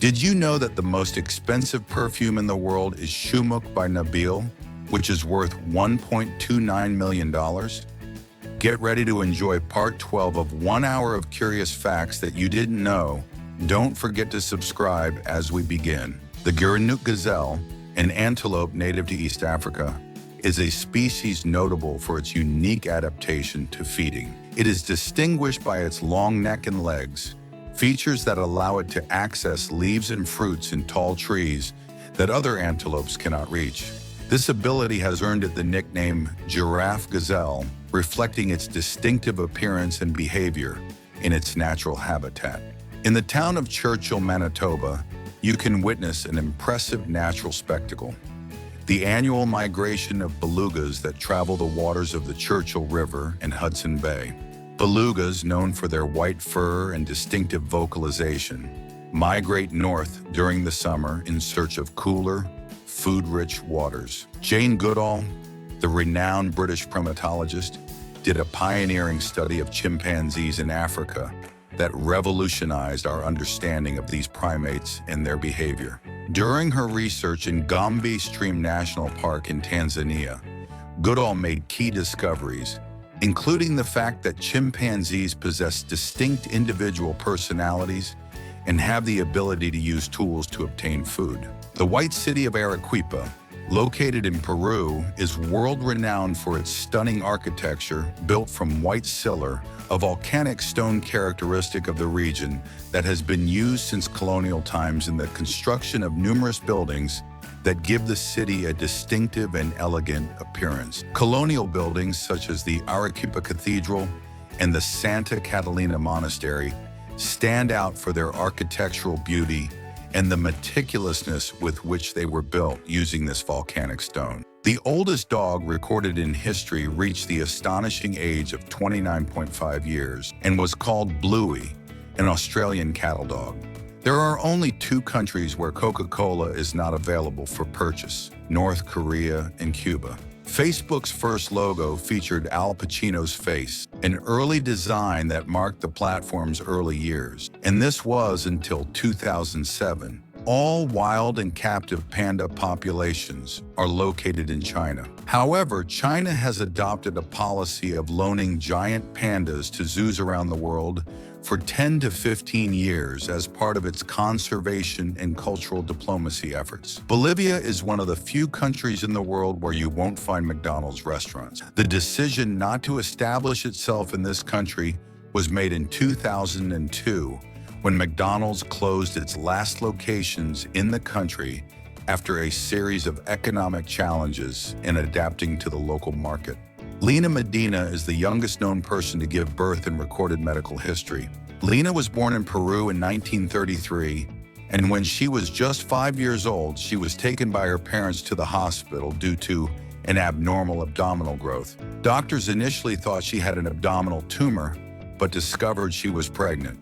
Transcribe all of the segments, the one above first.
Did you know that the most expensive perfume in the world is Shumuk by Nabil, which is worth $1.29 million? Get ready to enjoy part 12 of 1 hour of curious facts that you didn't know. Don't forget to subscribe as we begin. The Geological gazelle, an antelope native to East Africa, is a species notable for its unique adaptation to feeding. It is distinguished by its long neck and legs, features that allow it to access leaves and fruits in tall trees that other antelopes cannot reach. This ability has earned it the nickname giraffe gazelle, reflecting its distinctive appearance and behavior in its natural habitat. In the town of Churchill, Manitoba, you can witness an impressive natural spectacle: the annual migration of belugas that travel the waters of the Churchill River and Hudson Bay. Belugas, known for their white fur and distinctive vocalization, migrate north during the summer in search of cooler, food-rich waters. Jane Goodall, the renowned British primatologist, did a pioneering study of chimpanzees in Africa that revolutionized our understanding of these primates and their behavior. During her research in Gombe Stream National Park in Tanzania, Goodall made key discoveries, including the fact that chimpanzees possess distinct individual personalities and have the ability to use tools to obtain food. The white city of Arequipa, located in Peru, is world-renowned for its stunning architecture built from white sillar, a volcanic stone characteristic of the region that has been used since colonial times in the construction of numerous buildings that give the city a distinctive and elegant appearance. Colonial buildings such as the Arequipa Cathedral and the Santa Catalina Monastery stand out for their architectural beauty and the meticulousness with which they were built using this volcanic stone. The oldest dog recorded in history reached the astonishing age of 29.5 years and was called Bluey, an Australian cattle dog. There are only 2 countries where Coca-Cola is not available for purchase: North Korea and Cuba. Facebook's first logo featured Al Pacino's face, an early design that marked the platform's early years, and this was until 2007. All wild and captive panda populations are located in China. However, China has adopted a policy of loaning giant pandas to zoos around the world for 10 to 15 years as part of its conservation and cultural diplomacy efforts. Bolivia is one of the few countries in the world where you won't find McDonald's restaurants. The decision not to establish itself in this country was made in 2002, when McDonald's closed its last locations in the country after a series of economic challenges in adapting to the local market. Lena Medina is the youngest known person to give birth in recorded medical history. Lena was born in Peru in 1933, and when she was just 5 years old, she was taken by her parents to the hospital due to an abnormal abdominal growth. Doctors initially thought she had an abdominal tumor, but discovered she was pregnant.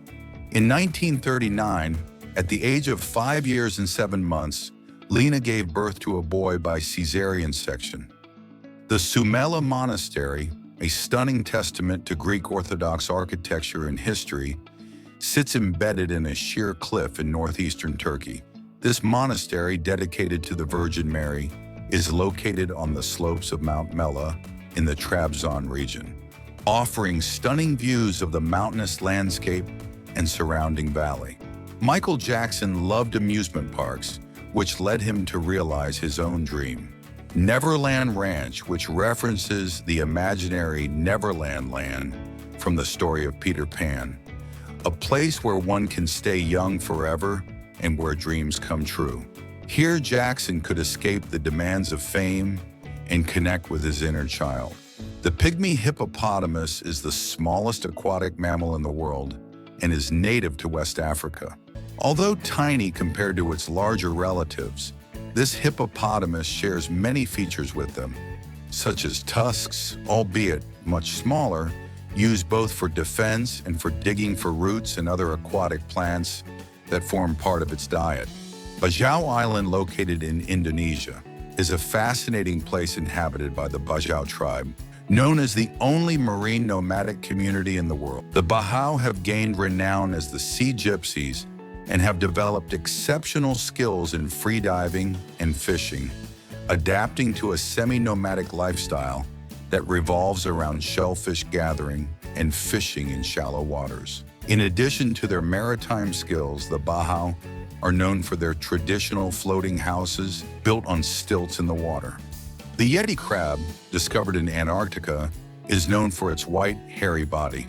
In 1939, at the age of 5 years and 7 months, Lena gave birth to a boy by cesarean section. The Sumela Monastery, a stunning testament to Greek Orthodox architecture and history, sits embedded in a sheer cliff in northeastern Turkey. This monastery, dedicated to the Virgin Mary, is located on the slopes of Mount Mela in the Trabzon region, offering stunning views of the mountainous landscape and surrounding valley. Michael Jackson loved amusement parks, which led him to realize his own dream: Neverland Ranch, which references the imaginary Neverland land from the story of Peter Pan, a place where one can stay young forever and where dreams come true. Here, Jackson could escape the demands of fame and connect with his inner child. The pygmy hippopotamus is the smallest aquatic mammal in the world and is native to West Africa. Although tiny compared to its larger relatives, this hippopotamus shares many features with them, such as tusks, albeit much smaller, used both for defense and for digging for roots and other aquatic plants that form part of its diet. Bajau Island, located in Indonesia, is a fascinating place inhabited by the Bajau tribe, known as the only marine nomadic community in the world. The Bajau have gained renown as the Sea Gypsies and have developed exceptional skills in freediving and fishing, adapting to a semi-nomadic lifestyle that revolves around shellfish gathering and fishing in shallow waters. In addition to their maritime skills, the Bahau are known for their traditional floating houses built on stilts in the water. The Yeti crab, discovered in Antarctica, is known for its white, hairy body.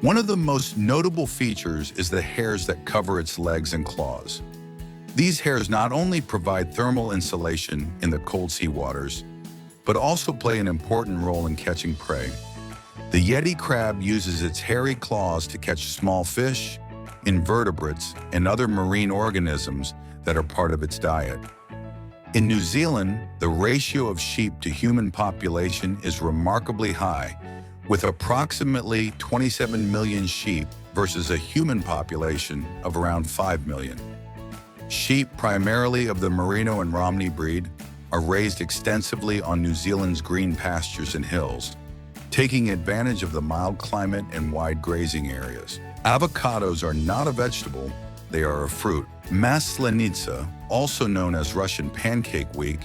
One of the most notable features is the hairs that cover its legs and claws. These hairs not only provide thermal insulation in the cold sea waters, but also play an important role in catching prey. The Yeti crab uses its hairy claws to catch small fish, invertebrates, and other marine organisms that are part of its diet. In New Zealand, the ratio of sheep to human population is remarkably high, with approximately 27 million sheep versus a human population of around 5 million. Sheep, primarily of the Merino and Romney breed, are raised extensively on New Zealand's green pastures and hills, taking advantage of the mild climate and wide grazing areas. Avocados are not a vegetable, they are a fruit. Maslenitsa, also known as Russian Pancake Week,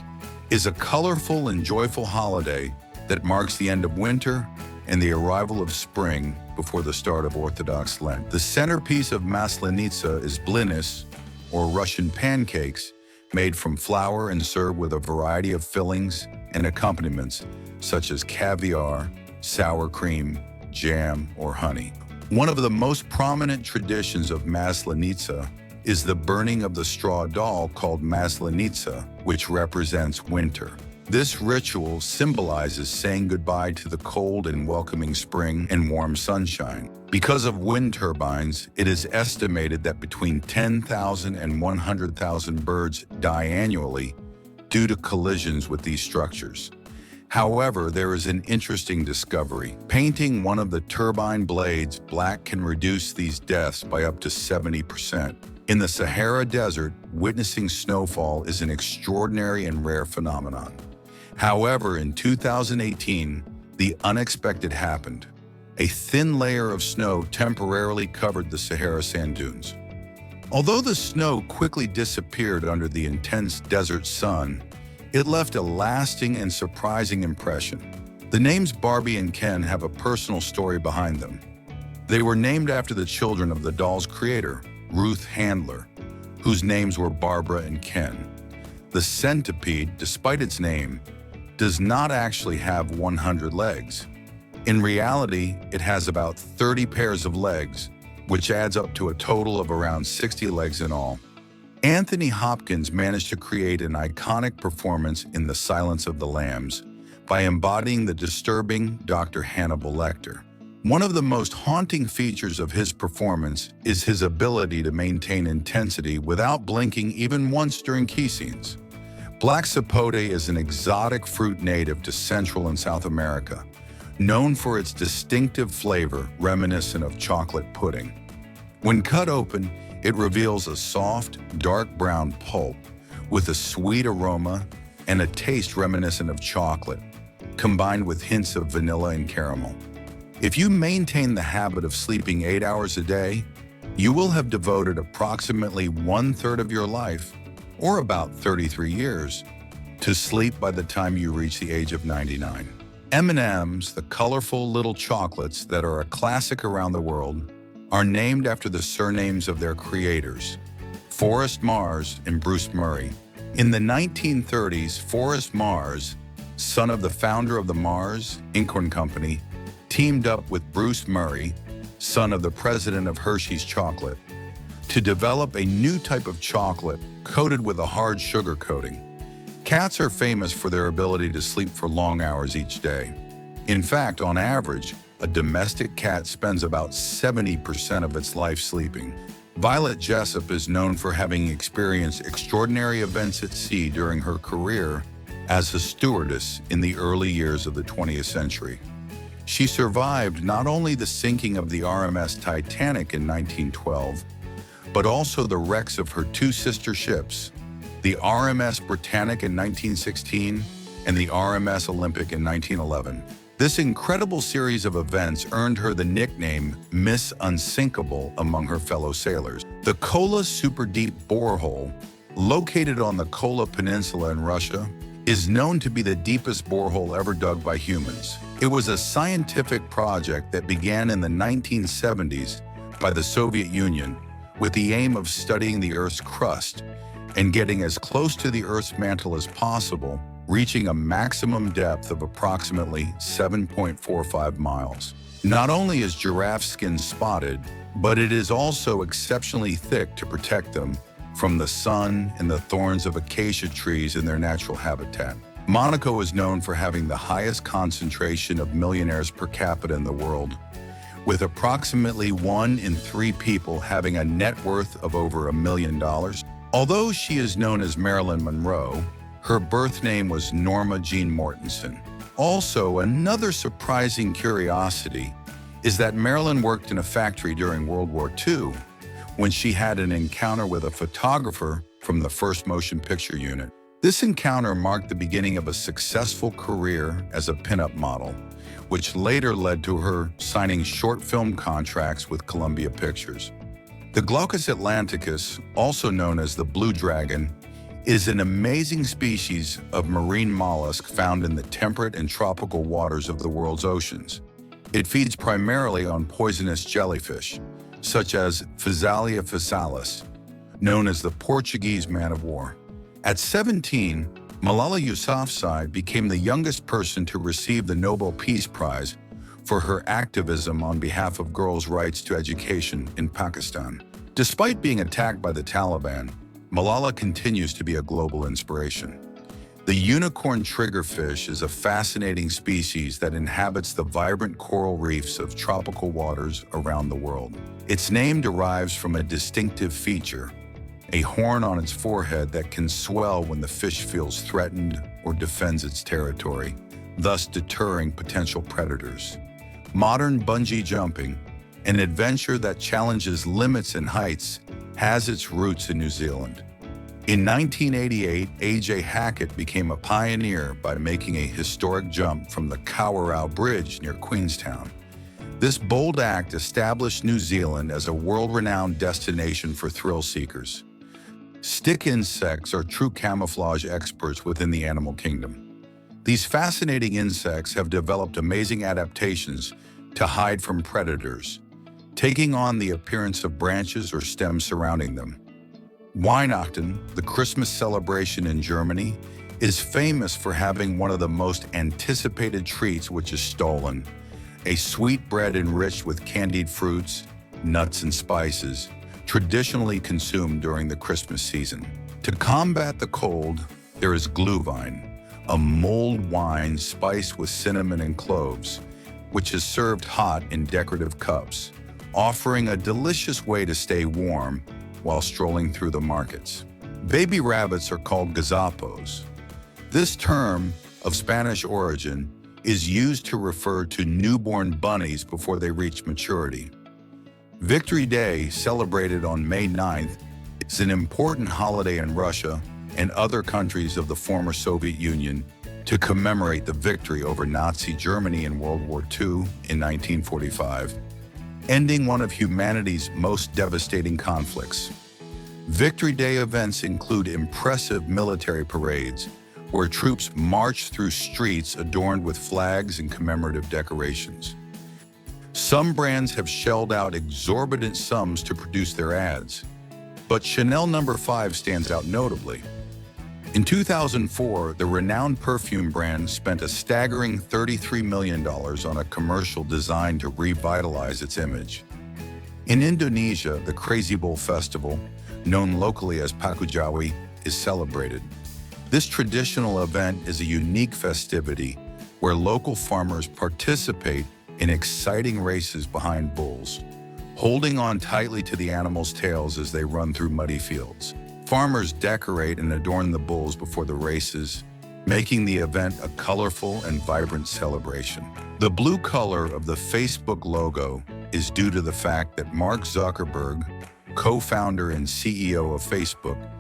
is a colorful and joyful holiday that marks the end of winter and the arrival of spring before the start of Orthodox Lent. The centerpiece of Maslenitsa is blinis, or Russian pancakes, made from flour and served with a variety of fillings and accompaniments such as caviar, sour cream, jam, or honey. One of the most prominent traditions of Maslenitsa is the burning of the straw doll called Maslenitsa, which represents winter. This ritual symbolizes saying goodbye to the cold and welcoming spring and warm sunshine. Because of wind turbines, it is estimated that between 10,000 and 100,000 birds die annually due to collisions with these structures. However, there is an interesting discovery. Painting one of the turbine blades black can reduce these deaths by up to 70%. In the Sahara Desert, witnessing snowfall is an extraordinary and rare phenomenon. However, in 2018, the unexpected happened. A thin layer of snow temporarily covered the Sahara sand dunes. Although the snow quickly disappeared under the intense desert sun, it left a lasting and surprising impression. The names Barbie and Ken have a personal story behind them. They were named after the children of the doll's creator, Ruth Handler, whose names were Barbara and Ken. The centipede, despite its name, does not actually have 100 legs. In reality, it has about 30 pairs of legs, which adds up to a total of around 60 legs in all. Anthony Hopkins managed to create an iconic performance in The Silence of the Lambs by embodying the disturbing Dr. Hannibal Lecter. One of the most haunting features of his performance is his ability to maintain intensity without blinking even once during key scenes. Black sapote is an exotic fruit native to Central and South America, known for its distinctive flavor reminiscent of chocolate pudding. When cut open, it reveals a soft, dark brown pulp with a sweet aroma and a taste reminiscent of chocolate, combined with hints of vanilla and caramel. If you maintain the habit of sleeping 8 hours a day, you will have devoted approximately 1/3 of your life, or about 33 years, to sleep by the time you reach the age of 99. M&Ms, the colorful little chocolates that are a classic around the world, are named after the surnames of their creators, Forrest Mars and Bruce Murray. In the 1930s, Forrest Mars, son of the founder of the Mars Incorn Company, teamed up with Bruce Murray, son of the president of Hershey's Chocolate, to develop a new type of chocolate coated with a hard sugar coating. Cats are famous for their ability to sleep for long hours each day. In fact, on average, a domestic cat spends about 70% of its life sleeping. Violet Jessup is known for having experienced extraordinary events at sea during her career as a stewardess in the early years of the 20th century. She survived not only the sinking of the RMS Titanic in 1912, but also the wrecks of her two sister ships, the RMS Britannic in 1916 and the RMS Olympic in 1911. This incredible series of events earned her the nickname Miss Unsinkable among her fellow sailors. The Kola Super Deep Borehole, located on the Kola Peninsula in Russia, is known to be the deepest borehole ever dug by humans. It was a scientific project that began in the 1970s by the Soviet Union with the aim of studying the Earth's crust and getting as close to the Earth's mantle as possible, reaching a maximum depth of approximately 7.45 miles. Not only is giraffe skin spotted, but it is also exceptionally thick to protect them from the sun and the thorns of acacia trees in their natural habitat. Monaco is known for having the highest concentration of millionaires per capita in the world, with approximately 1 in 3 people having a net worth of over $1 million. Although she is known as Marilyn Monroe, her birth name was Norma Jean Mortensen. Also, another surprising curiosity is that Marilyn worked in a factory during World War II when she had an encounter with a photographer from the first motion picture unit. This encounter marked the beginning of a successful career as a pinup model, which later led to her signing short film contracts with Columbia Pictures. The Glaucus atlanticus, also known as the blue dragon, is an amazing species of marine mollusk found in the temperate and tropical waters of the world's oceans. It feeds primarily on poisonous jellyfish, such as Physalia physalis, known as the Portuguese man-of-war. At 17, Malala Yousafzai became the youngest person to receive the Nobel Peace Prize for her activism on behalf of girls' rights to education in Pakistan. Despite being attacked by the Taliban, Malala continues to be a global inspiration. The unicorn triggerfish is a fascinating species that inhabits the vibrant coral reefs of tropical waters around the world. Its name derives from a distinctive feature, a horn on its forehead that can swell when the fish feels threatened or defends its territory, thus deterring potential predators. Modern bungee jumping, an adventure that challenges limits and heights, has its roots in New Zealand. In 1988, A.J. Hackett became a pioneer by making a historic jump from the Kawerau Bridge near Queenstown. This bold act established New Zealand as a world-renowned destination for thrill seekers. Stick insects are true camouflage experts within the animal kingdom. These fascinating insects have developed amazing adaptations to hide from predators, taking on the appearance of branches or stems surrounding them. Weihnachten, the Christmas celebration in Germany, is famous for having one of the most anticipated treats, which is Stollen, a sweet bread enriched with candied fruits, nuts, and spices, traditionally consumed during the Christmas season. To combat the cold, there is Glühwein, a mulled wine spiced with cinnamon and cloves, which is served hot in decorative cups, offering a delicious way to stay warm while strolling through the markets. Baby rabbits are called gazapos. This term, of Spanish origin, is used to refer to newborn bunnies before they reach maturity. Victory Day, celebrated on May 9th, is an important holiday in Russia and other countries of the former Soviet Union to commemorate the victory over Nazi Germany in World War II in 1945, ending one of humanity's most devastating conflicts. Victory Day events include impressive military parades, where troops march through streets adorned with flags and commemorative decorations. Some brands have shelled out exorbitant sums to produce their ads, but Chanel No. 5 stands out notably. In 2004, the renowned perfume brand spent a staggering $33 million on a commercial designed to revitalize its image. In Indonesia, the Crazy Bull Festival, known locally as Paku Jawi, is celebrated. This traditional event is a unique festivity where local farmers participate in exciting races behind bulls, holding on tightly to the animals' tails as they run through muddy fields. Farmers decorate and adorn the bulls before the races, making the event a colorful and vibrant celebration. The blue color of the Facebook logo is due to the fact that Mark Zuckerberg, co-founder and CEO of Facebook,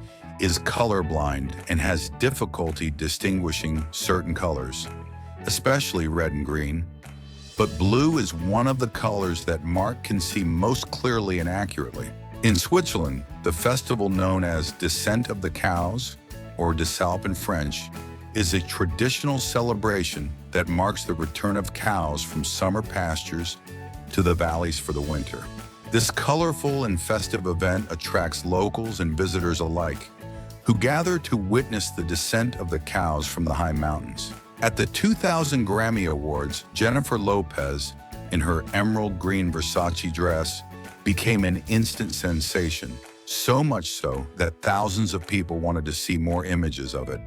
is colorblind and has difficulty distinguishing certain colors, especially red and green. But blue is one of the colors that Mark can see most clearly and accurately. In Switzerland, the festival known as Descent of the Cows, or Dessalpe in French, is a traditional celebration that marks the return of cows from summer pastures to the valleys for the winter. This colorful and festive event attracts locals and visitors alike, who gather to witness the descent of the cows from the high mountains. At the 2000 Grammy Awards, Jennifer Lopez, in her emerald green Versace dress, became an instant sensation, so much so that thousands of people wanted to see more images of it.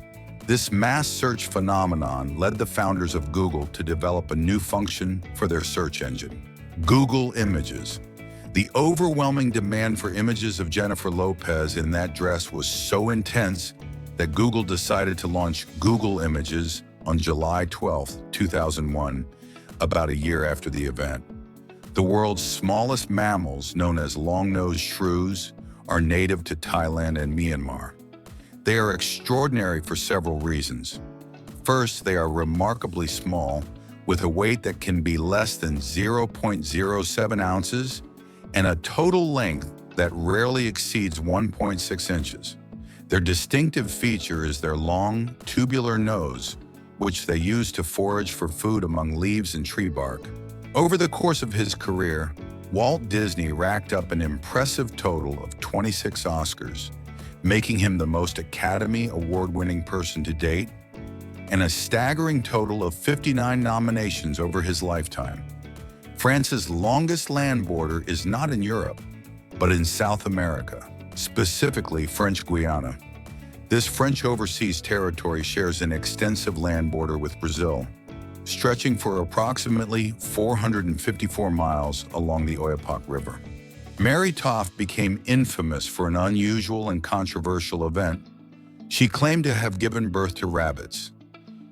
This mass search phenomenon led the founders of Google to develop a new function for their search engine: Google Images. The overwhelming demand for images of Jennifer Lopez in that dress was so intense that Google decided to launch Google Images on July 12, 2001, about a year after the event. The world's smallest mammals, known as long-nosed shrews, are native to Thailand and Myanmar. They are extraordinary for several reasons. First, they are remarkably small, with a weight that can be less than 0.07 ounces and a total length that rarely exceeds 1.6 inches. Their distinctive feature is their long, tubular nose, which they use to forage for food among leaves and tree bark. Over the course of his career, Walt Disney racked up an impressive total of 26 Oscars, making him the most Academy Award-winning person to date, and a staggering total of 59 nominations over his lifetime. France's longest land border is not in Europe, but in South America, specifically French Guiana. This French overseas territory shares an extensive land border with Brazil, stretching for approximately 454 miles along the Oyapock River. Mary Toft became infamous for an unusual and controversial event. She claimed to have given birth to rabbits.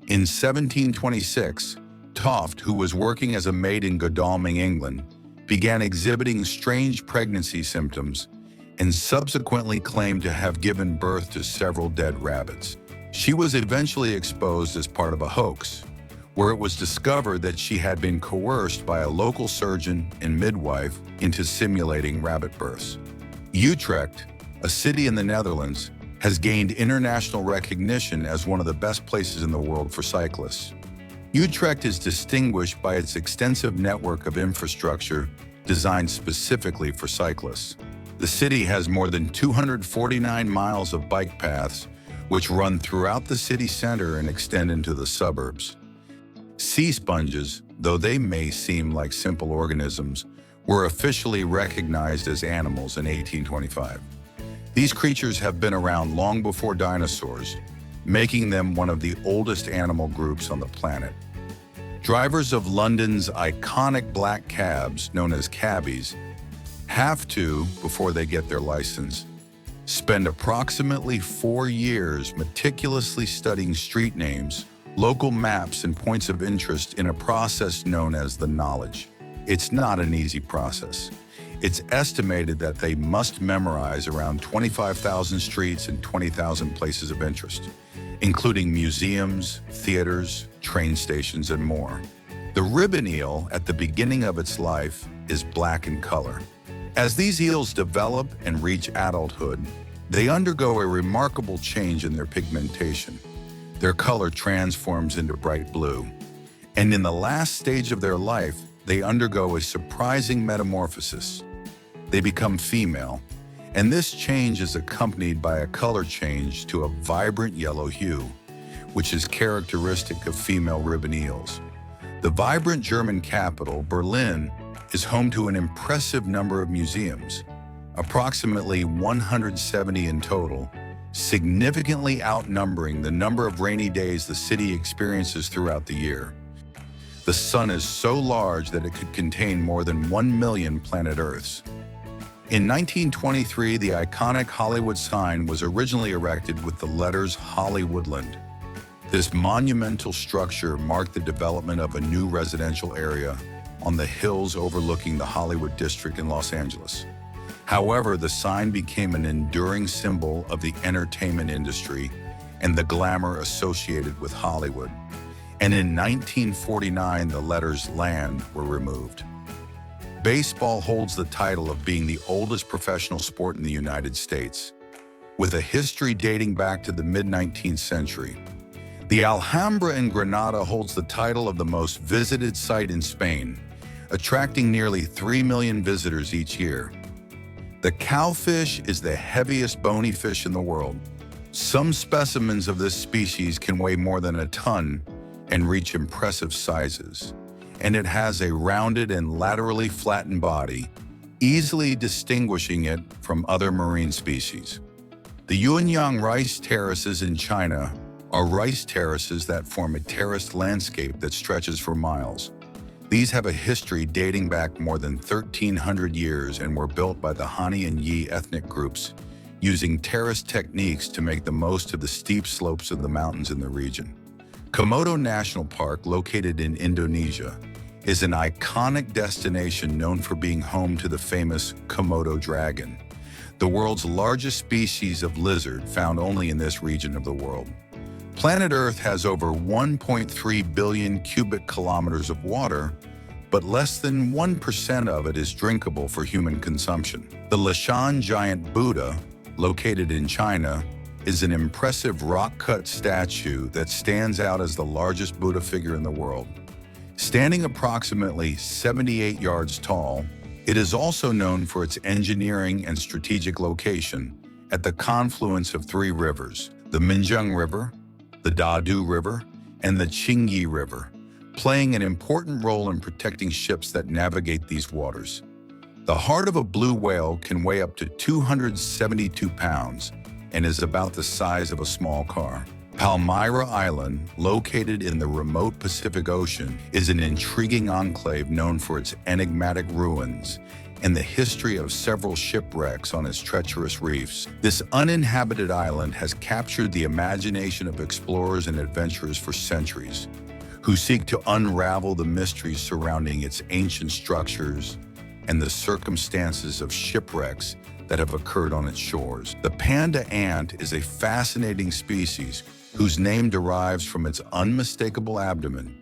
In 1726, Toft, who was working as a maid in Godalming, England, began exhibiting strange pregnancy symptoms and subsequently claimed to have given birth to several dead rabbits. She was eventually exposed as part of a hoax, where it was discovered that she had been coerced by a local surgeon and midwife into simulating rabbit births. Utrecht, a city in the Netherlands, has gained international recognition as one of the best places in the world for cyclists. Utrecht is distinguished by its extensive network of infrastructure designed specifically for cyclists. The city has more than 249 miles of bike paths, which run throughout the city center and extend into the suburbs. Sea sponges, though they may seem like simple organisms, were officially recognized as animals in 1825. These creatures have been around long before dinosaurs, making them one of the oldest animal groups on the planet. Drivers of London's iconic black cabs, known as cabbies, have to, before they get their license, spend approximately 4 years meticulously studying street names, local maps, and points of interest in a process known as the knowledge. It's not an easy process. It's estimated that they must memorize around 25,000 streets and 20,000 places of interest, including museums, theaters, train stations, and more. The ribbon eel, at the beginning of its life, is black in color. As these eels develop and reach adulthood, they undergo a remarkable change in their pigmentation. Their color transforms into bright blue, and in the last stage of their life, they undergo a surprising metamorphosis. They become female, and this change is accompanied by a color change to a vibrant yellow hue, which is characteristic of female ribbon eels. The vibrant German capital, Berlin, is home to an impressive number of museums, approximately 170 in total, significantly outnumbering the number of rainy days the city experiences throughout the year. The sun is so large that it could contain more than 1 million planet Earths. In 1923, the iconic Hollywood sign was originally erected with the letters Hollywoodland. This monumental structure marked the development of a new residential area on the hills overlooking the Hollywood district in Los Angeles. However, the sign became an enduring symbol of the entertainment industry and the glamour associated with Hollywood. And in 1949, the letters land were removed. Baseball holds the title of being the oldest professional sport in the United States, with a history dating back to the mid-19th century. The Alhambra in Granada holds the title of the most visited site in Spain, attracting nearly 3 million visitors each year. The cowfish is the heaviest bony fish in the world. Some specimens of this species can weigh more than a ton and reach impressive sizes. And it has a rounded and laterally flattened body, easily distinguishing it from other marine species. The Yuanyang rice terraces in China are rice terraces that form a terraced landscape that stretches for miles. These have a history dating back more than 1,300 years and were built by the Han and Yi ethnic groups, using terrace techniques to make the most of the steep slopes of the mountains in the region. Komodo National Park, located in Indonesia, is an iconic destination known for being home to the famous Komodo dragon, the world's largest species of lizard found only in this region of the world. Planet Earth has over 1.3 billion cubic kilometers of water, but less than 1% of it is drinkable for human consumption. The Leshan giant Buddha, located in China, is an impressive rock-cut statue that stands out as the largest Buddha figure in the world. Standing approximately 78 yards tall, it is also known for its engineering and strategic location at the confluence of three rivers, the Minjung River, the Dadu River, and the Qingyi River, playing an important role in protecting ships that navigate these waters. The heart of a blue whale can weigh up to 272 pounds and is about the size of a small car. Palmyra Island, located in the remote Pacific Ocean, is an intriguing enclave known for its enigmatic ruins and the history of several shipwrecks on its treacherous reefs. This uninhabited island has captured the imagination of explorers and adventurers for centuries, who seek to unravel the mysteries surrounding its ancient structures and the circumstances of shipwrecks that have occurred on its shores. The panda ant is a fascinating species whose name derives from its unmistakable abdomen,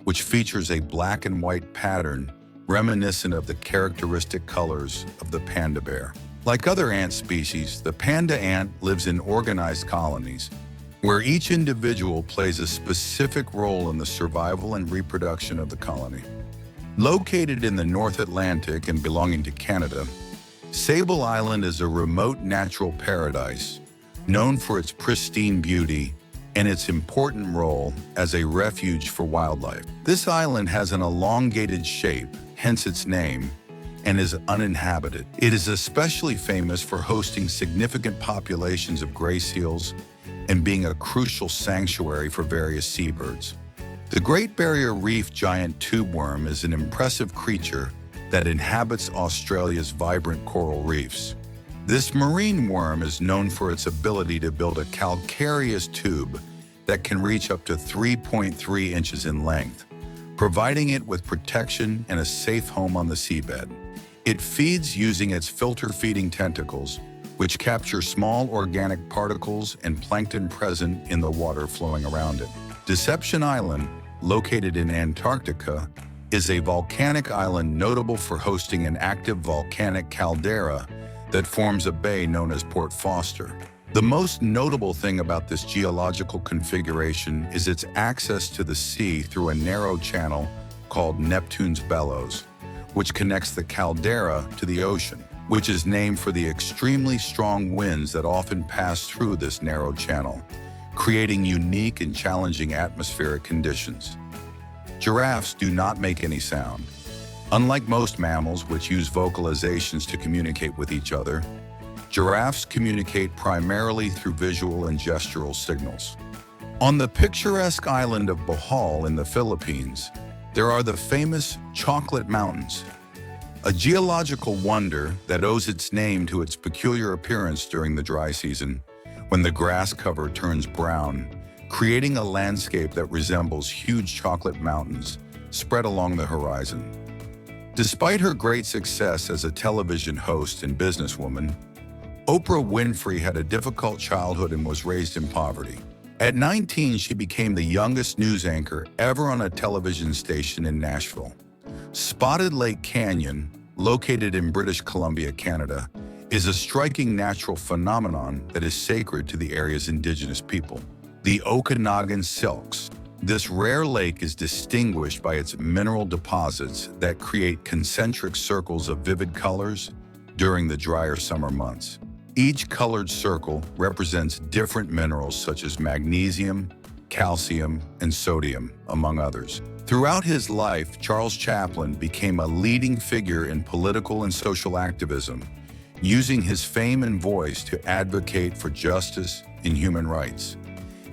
which features a black and white pattern reminiscent of the characteristic colors of the panda bear. Like other ant species, the panda ant lives in organized colonies, where each individual plays a specific role in the survival and reproduction of the colony. Located in the North Atlantic and belonging to Canada, Sable Island is a remote natural paradise known for its pristine beauty and its important role as a refuge for wildlife. This island has an elongated shape, hence its name, and is uninhabited. It is especially famous for hosting significant populations of gray seals and being a crucial sanctuary for various seabirds. The Great Barrier Reef giant tube worm is an impressive creature that inhabits Australia's vibrant coral reefs. This marine worm is known for its ability to build a calcareous tube that can reach up to 3.3 inches in length, providing it with protection and a safe home on the seabed. It feeds using its filter-feeding tentacles, which capture small organic particles and plankton present in the water flowing around it. Deception Island, located in Antarctica, is a volcanic island notable for hosting an active volcanic caldera that forms a bay known as Port Foster. The most notable thing about this geological configuration is its access to the sea through a narrow channel called Neptune's Bellows, which connects the caldera to the ocean, which is named for the extremely strong winds that often pass through this narrow channel, creating unique and challenging atmospheric conditions. Giraffes do not make any sound. Unlike most mammals, which use vocalizations to communicate with each other, giraffes communicate primarily through visual and gestural signals. On the picturesque island of Bohol in the Philippines, there are the famous Chocolate Mountains, a geological wonder that owes its name to its peculiar appearance during the dry season, when the grass cover turns brown, creating a landscape that resembles huge chocolate mountains spread along the horizon. Despite her great success as a television host and businesswoman, Oprah Winfrey had a difficult childhood and was raised in poverty. At 19, she became the youngest news anchor ever on a television station in Nashville. Spotted Lake Canyon, located in British Columbia, Canada, is a striking natural phenomenon that is sacred to the area's indigenous people. The Okanagan Silks. This rare lake is distinguished by its mineral deposits that create concentric circles of vivid colors during the drier summer months. Each colored circle represents different minerals such as magnesium, calcium, and sodium, among others. Throughout his life, Charles Chaplin became a leading figure in political and social activism, using his fame and voice to advocate for justice and human rights.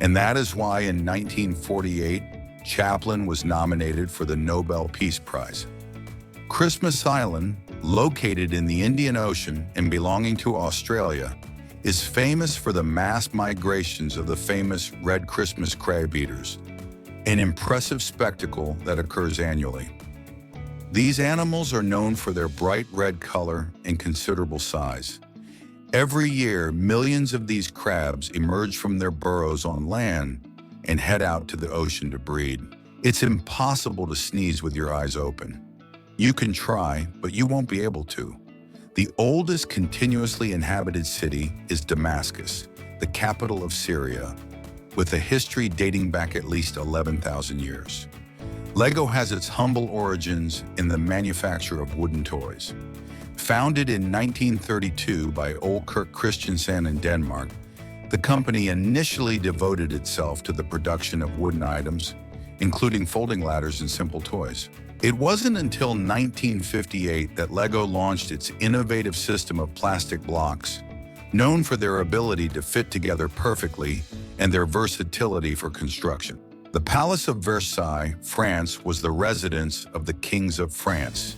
And that is why in 1948, Chaplin was nominated for the Nobel Peace Prize. Christmas Island, located in the Indian Ocean and belonging to Australia, is famous for the mass migrations of the famous red Christmas crab eaters, an impressive spectacle that occurs annually. These animals are known for their bright red color and considerable size. Every year, millions of these crabs emerge from their burrows on land and head out to the ocean to breed. It's impossible to sneeze with your eyes open. You can try, but you won't be able to. The oldest continuously inhabited city is Damascus, the capital of Syria, with a history dating back at least 11,000 years. Lego has its humble origins in the manufacture of wooden toys. Founded in 1932 by Ole Kirk Christiansen in Denmark, the company initially devoted itself to the production of wooden items, including folding ladders and simple toys. It wasn't until 1958 that Lego launched its innovative system of plastic blocks, known for their ability to fit together perfectly and their versatility for construction. The Palace of Versailles, France, was the residence of the kings of France,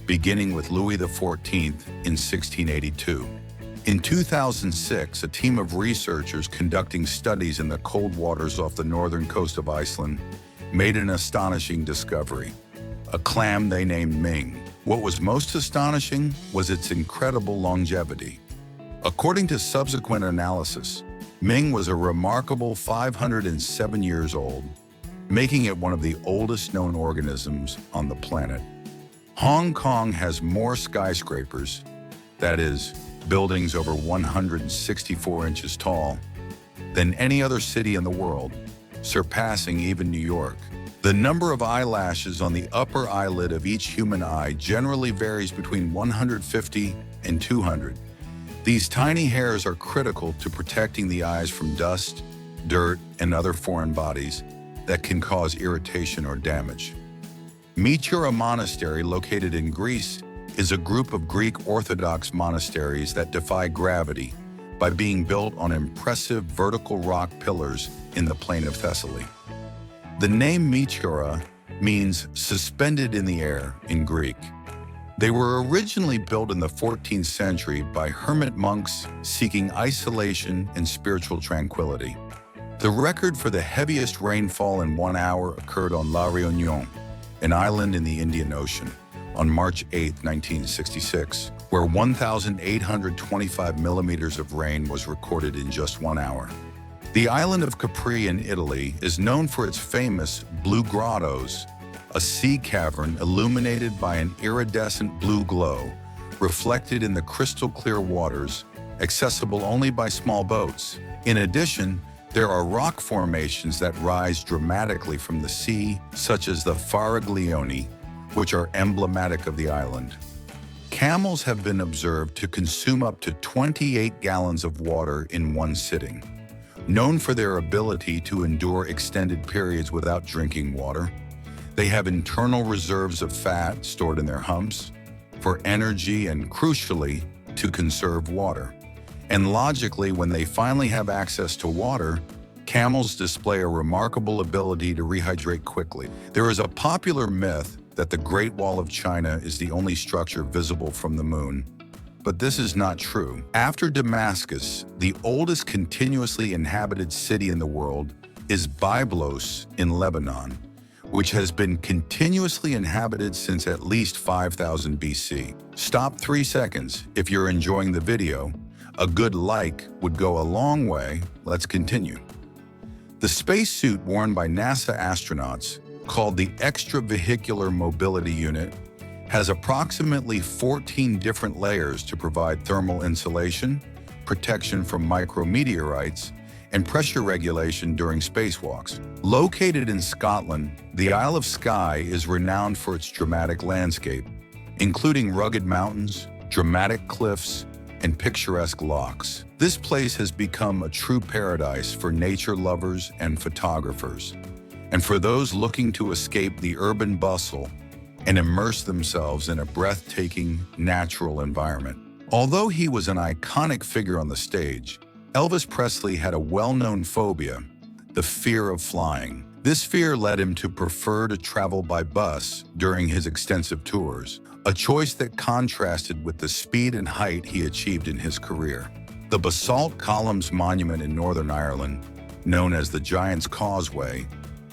beginning with Louis XIV in 1682. In 2006, a team of researchers conducting studies in the cold waters off the northern coast of Iceland made an astonishing discovery: a clam they named Ming. What was most astonishing was its incredible longevity. According to subsequent analysis, Ming was a remarkable 507 years old, making it one of the oldest known organisms on the planet. Hong Kong has more skyscrapers, that is, buildings over 164 inches tall, than any other city in the world, surpassing even New York. The number of eyelashes on the upper eyelid of each human eye generally varies between 150 and 200. These tiny hairs are critical to protecting the eyes from dust, dirt, and other foreign bodies that can cause irritation or damage. Mytura Monastery, located in Greece, is a group of Greek Orthodox monasteries that defy gravity by being built on impressive vertical rock pillars in the plain of Thessaly. The name Mytura means suspended in the air in Greek. They were originally built in the 14th century by hermit monks seeking isolation and spiritual tranquility. The record for the heaviest rainfall in 1 hour occurred on La Réunion, an island in the Indian Ocean, on March 8, 1966, where 1,825 millimeters of rain was recorded in just 1 hour. The island of Capri in Italy is known for its famous blue grottos, a sea cavern illuminated by an iridescent blue glow, reflected in the crystal clear waters, accessible only by small boats. In addition, there are rock formations that rise dramatically from the sea, such as the Faraglioni, which are emblematic of the island. Camels have been observed to consume up to 28 gallons of water in one sitting. Known for their ability to endure extended periods without drinking water, they have internal reserves of fat stored in their humps for energy and, crucially, to conserve water. And logically, when they finally have access to water, camels display a remarkable ability to rehydrate quickly. There is a popular myth that the Great Wall of China is the only structure visible from the moon, but this is not true. After Damascus, the oldest continuously inhabited city in the world is Byblos in Lebanon, which has been continuously inhabited since at least 5000 BC. Stop 3 seconds if you're enjoying the video. A good like would go a long way. Let's continue. The spacesuit worn by NASA astronauts, called the Extravehicular Mobility Unit, has approximately 14 different layers to provide thermal insulation, protection from micrometeorites, and pressure regulation during spacewalks. Located in Scotland, the Isle of Skye is renowned for its dramatic landscape, including rugged mountains, dramatic cliffs, and picturesque lochs. This place has become a true paradise for nature lovers and photographers, and for those looking to escape the urban bustle and immerse themselves in a breathtaking, natural environment. Although he was an iconic figure on the stage, Elvis Presley had a well-known phobia, the fear of flying. This fear led him to prefer to travel by bus during his extensive tours, a choice that contrasted with the speed and height he achieved in his career. The Basalt Columns Monument in Northern Ireland, known as the Giant's Causeway,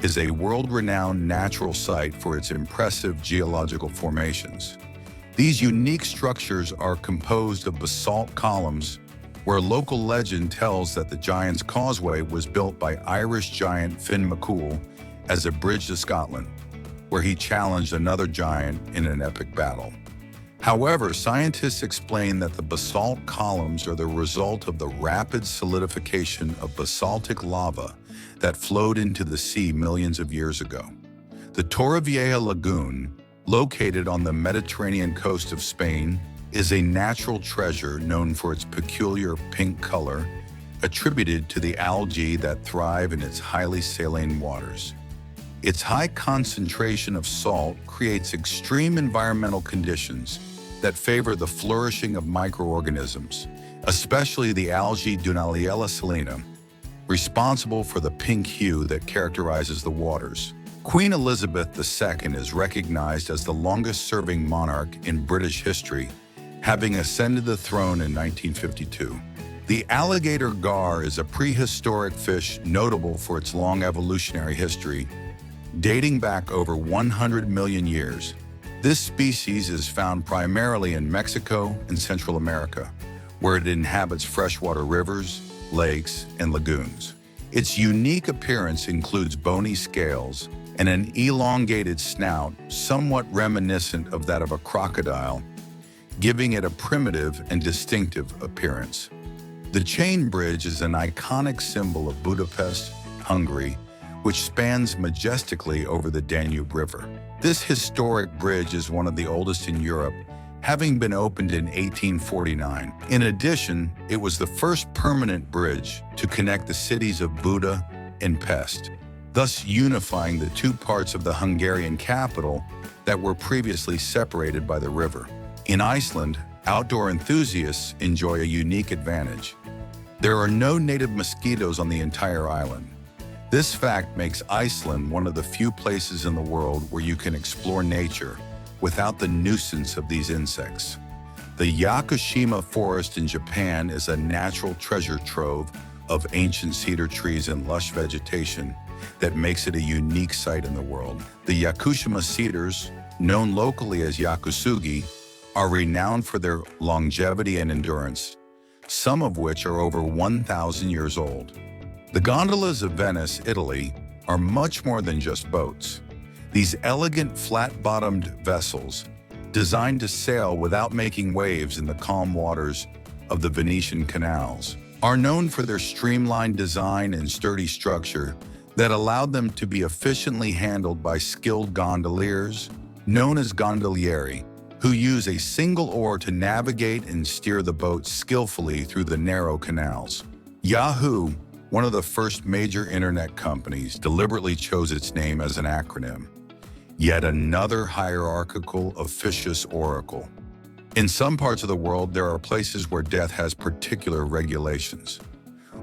is a world-renowned natural site for its impressive geological formations. These unique structures are composed of basalt columns, where local legend tells that the Giant's Causeway was built by Irish giant Finn McCool as a bridge to Scotland, where he challenged another giant in an epic battle. However, scientists explain that the basalt columns are the result of the rapid solidification of basaltic lava that flowed into the sea millions of years ago. The Torrevieja Lagoon, located on the Mediterranean coast of Spain, is a natural treasure known for its peculiar pink color, attributed to the algae that thrive in its highly saline waters. Its high concentration of salt creates extreme environmental conditions that favor the flourishing of microorganisms, especially the algae Dunaliella salina, responsible for the pink hue that characterizes the waters. Queen Elizabeth II is recognized as the longest-serving monarch in British history, having ascended the throne in 1952. The alligator gar is a prehistoric fish notable for its long evolutionary history, dating back over 100 million years. This species is found primarily in Mexico and Central America, where it inhabits freshwater rivers, lakes, and lagoons. Its unique appearance includes bony scales and an elongated snout somewhat reminiscent of that of a crocodile, giving it a primitive and distinctive appearance. The chain bridge is an iconic symbol of Budapest, Hungary, which spans majestically over the Danube River. This historic bridge is one of the oldest in Europe, having been opened in 1849. In addition, it was the first permanent bridge to connect the cities of Buda and Pest, thus unifying the two parts of the Hungarian capital that were previously separated by the river. In Iceland, outdoor enthusiasts enjoy a unique advantage. There are no native mosquitoes on the entire island. This fact makes Iceland one of the few places in the world where you can explore nature without the nuisance of these insects. The Yakushima Forest in Japan is a natural treasure trove of ancient cedar trees and lush vegetation that makes it a unique site in the world. The Yakushima cedars, known locally as yakusugi, are renowned for their longevity and endurance, some of which are over 1,000 years old. The gondolas of Venice, Italy, are much more than just boats. These elegant, flat-bottomed vessels, designed to sail without making waves in the calm waters of the Venetian canals, are known for their streamlined design and sturdy structure that allowed them to be efficiently handled by skilled gondoliers, known as gondolieri, who use a single oar to navigate and steer the boat skillfully through the narrow canals. Yahoo, one of the first major internet companies, deliberately chose its name as an acronym. Yet another hierarchical, officious oracle. In some parts of the world, there are places where death has particular regulations.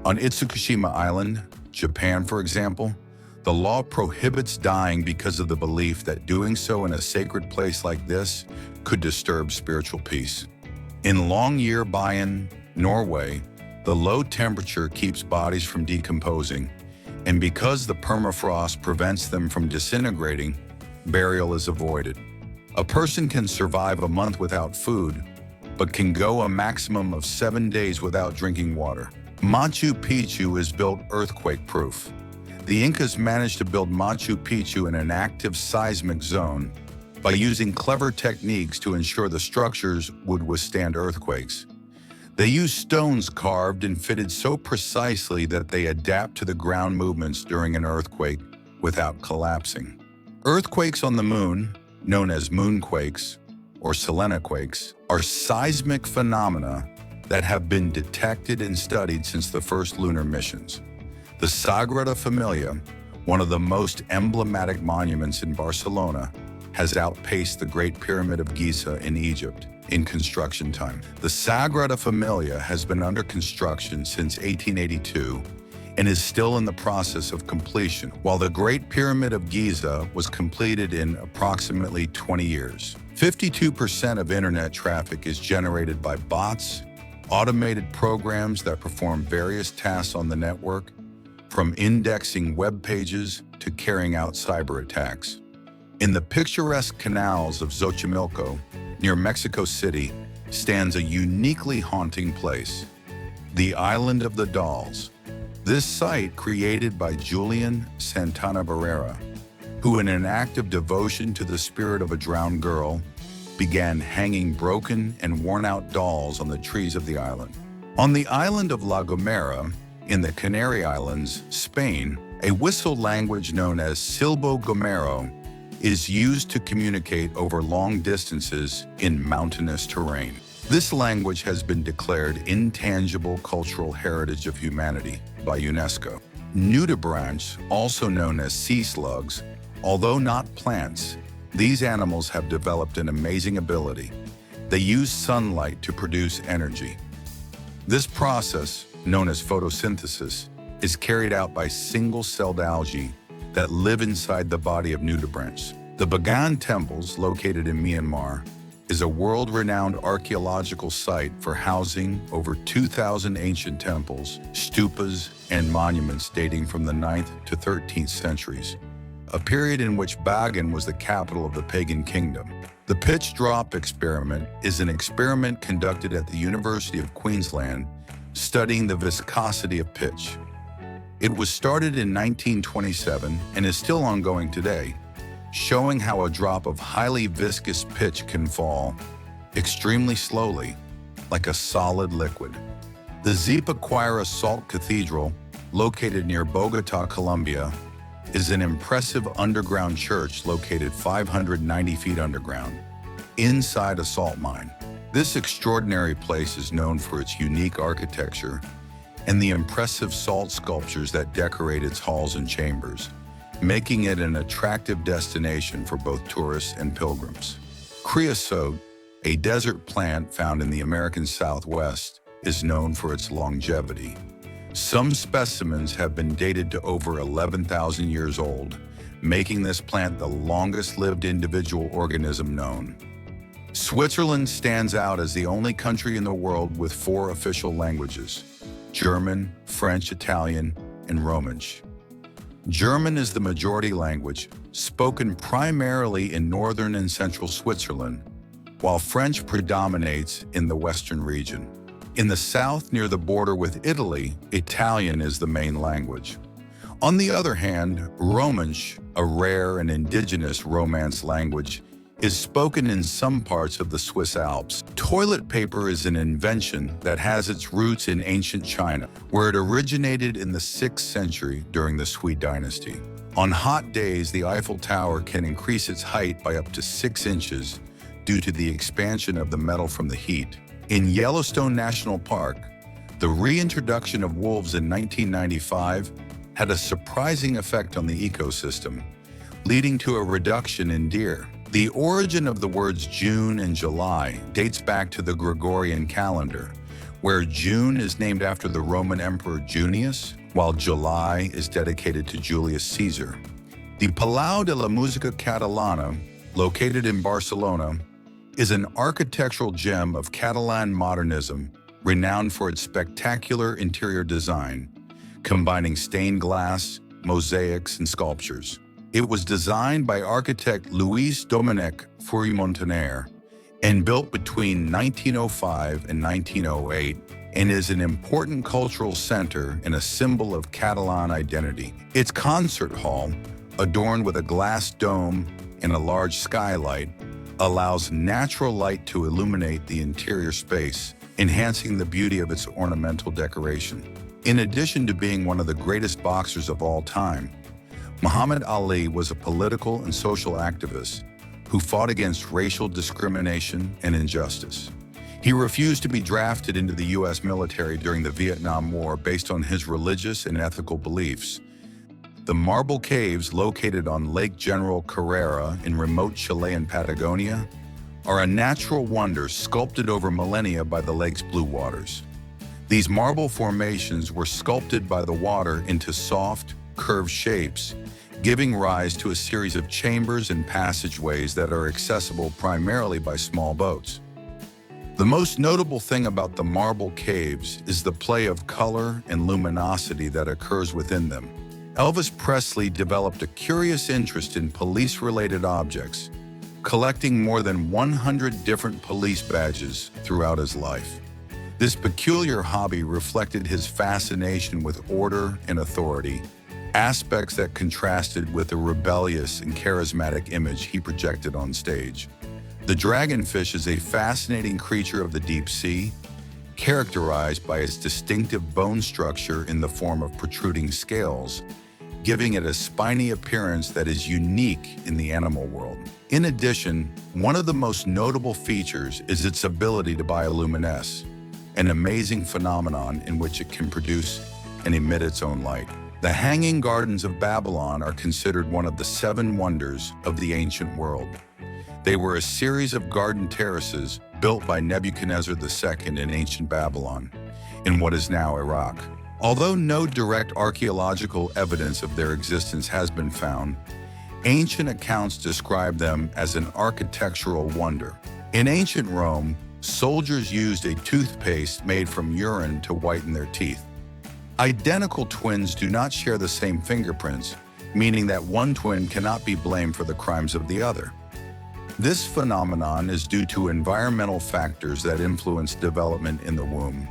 On Itsukushima Island, Japan, for example, the law prohibits dying because of the belief that doing so in a sacred place like this could disturb spiritual peace. In Longyearbyen, Norway, the low temperature keeps bodies from decomposing, and because the permafrost prevents them from disintegrating, burial is avoided. A person can survive a month without food, but can go a maximum of 7 days without drinking water. Machu Picchu is built earthquake-proof. The Incas managed to build Machu Picchu in an active seismic zone, by using clever techniques to ensure the structures would withstand earthquakes. They use stones carved and fitted so precisely that they adapt to the ground movements during an earthquake without collapsing. Earthquakes on the moon, known as moonquakes or selenoquakes, are seismic phenomena that have been detected and studied since the first lunar missions. The Sagrada Familia, one of the most emblematic monuments in Barcelona, has outpaced the Great Pyramid of Giza in Egypt in construction time. The Sagrada Familia has been under construction since 1882 and is still in the process of completion, while the Great Pyramid of Giza was completed in approximately 20 years. 52% of internet traffic is generated by bots, automated programs that perform various tasks on the network, from indexing web pages to carrying out cyber attacks. In the picturesque canals of Xochimilco, near Mexico City, stands a uniquely haunting place, the Island of the Dolls. This site, created by Julian Santana Barrera, who in an act of devotion to the spirit of a drowned girl, began hanging broken and worn-out dolls on the trees of the island. On the island of La Gomera, in the Canary Islands, Spain, a whistle language known as Silbo Gomero is used to communicate over long distances in mountainous terrain. This language has been declared intangible cultural heritage of humanity by UNESCO. Nudibranchs, also known as sea slugs, although not plants, these animals have developed an amazing ability. They use sunlight to produce energy. This process, known as photosynthesis, is carried out by single-celled algae that live inside the body of nudibranchs. The Bagan Temples, located in Myanmar, is a world-renowned archaeological site for housing over 2,000 ancient temples, stupas, and monuments dating from the 9th to 13th centuries, a period in which Bagan was the capital of the pagan kingdom. The pitch drop experiment is an experiment conducted at the University of Queensland studying the viscosity of pitch. It was started in 1927 and is still ongoing today, showing how a drop of highly viscous pitch can fall extremely slowly, like a solid liquid. The Zipaquira Salt Cathedral, located near Bogota, Colombia, is an impressive underground church located 590 feet underground, inside a salt mine. This extraordinary place is known for its unique architecture and the impressive salt sculptures that decorate its halls and chambers, making it an attractive destination for both tourists and pilgrims. Creosote, a desert plant found in the American Southwest, is known for its longevity. Some specimens have been dated to over 11,000 years old, making this plant the longest-lived individual organism known. Switzerland stands out as the only country in the world with 4 official languages: German, French, Italian, and Romansh. German is the majority language, spoken primarily in northern and central Switzerland, while French predominates in the western region. In the south, near the border with Italy, Italian is the main language. On the other hand, Romansh, a rare and indigenous Romance language, is spoken in some parts of the Swiss Alps. Toilet paper is an invention that has its roots in ancient China, where it originated in the 6th century during the Sui dynasty. On hot days, the Eiffel Tower can increase its height by up to 6 inches due to the expansion of the metal from the heat. In Yellowstone National Park, the reintroduction of wolves in 1995 had a surprising effect on the ecosystem, leading to a reduction in deer. The origin of the words June and July dates back to the Gregorian calendar, where June is named after the Roman Emperor Junius, while July is dedicated to Julius Caesar. The Palau de la Música Catalana, located in Barcelona, is an architectural gem of Catalan modernism, renowned for its spectacular interior design, combining stained glass, mosaics, and sculptures. It was designed by architect Luis Domènech Furi-Montaner and built between 1905 and 1908, and is an important cultural center and a symbol of Catalan identity. Its concert hall, adorned with a glass dome and a large skylight allows natural light to illuminate the interior space, enhancing the beauty of its ornamental decoration. In addition to being one of the greatest boxers of all time, Muhammad Ali was a political and social activist who fought against racial discrimination and injustice. He refused to be drafted into the U.S. military during the Vietnam War based on his religious and ethical beliefs. The marble caves located on Lake General Carrera in remote Chilean Patagonia are a natural wonder sculpted over millennia by the lake's blue waters. These marble formations were sculpted by the water into soft, curved shapes, giving rise to a series of chambers and passageways that are accessible primarily by small boats. The most notable thing about the marble caves is the play of color and luminosity that occurs within them. Elvis Presley developed a curious interest in police-related objects, collecting more than 100 different police badges throughout his life. This peculiar hobby reflected his fascination with order and authority, aspects that contrasted with the rebellious and charismatic image he projected on stage. The dragonfish is a fascinating creature of the deep sea, characterized by its distinctive bone structure in the form of protruding scales, giving it a spiny appearance that is unique in the animal world. In addition, one of the most notable features is its ability to bioluminesce, an amazing phenomenon in which it can produce and emit its own light. The Hanging Gardens of Babylon are considered one of the 7 wonders of the ancient world. They were a series of garden terraces built by Nebuchadnezzar II in ancient Babylon, in what is now Iraq. Although no direct archaeological evidence of their existence has been found, ancient accounts describe them as an architectural wonder. In ancient Rome, soldiers used a toothpaste made from urine to whiten their teeth. Identical twins do not share the same fingerprints, meaning that one twin cannot be blamed for the crimes of the other. This phenomenon is due to environmental factors that influence development in the womb.